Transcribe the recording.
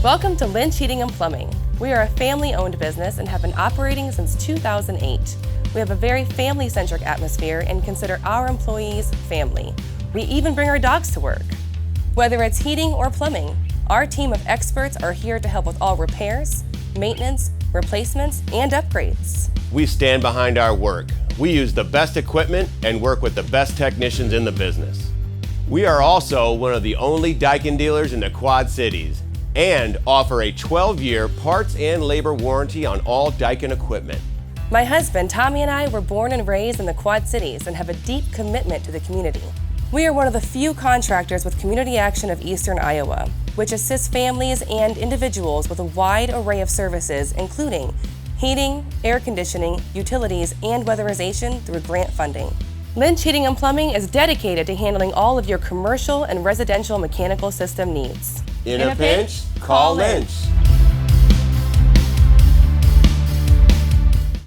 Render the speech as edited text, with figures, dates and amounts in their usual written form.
Welcome to Lynch Heating and Plumbing. We are a family-owned business and have been operating since 2008. We have a very family-centric atmosphere and consider our employees family. We even bring our dogs to work. Whether it's heating or plumbing, our team of experts are here to help with all repairs, maintenance, replacements, and upgrades. We stand behind our work. We use the best equipment and work with the best technicians in the business. We are also one of the only Daikin dealers in the Quad Cities and offer a 12-year parts and labor warranty on all Daikin equipment. My husband, Tommy, and I were born and raised in the Quad Cities and have a deep commitment to the community. We are one of the few contractors with Community Action of Eastern Iowa, which assists families and individuals with a wide array of services, including heating, air conditioning, utilities, and weatherization through grant funding. Lynch Heating and Plumbing is dedicated to handling all of your commercial and residential mechanical system needs. In a pinch, call Lynch.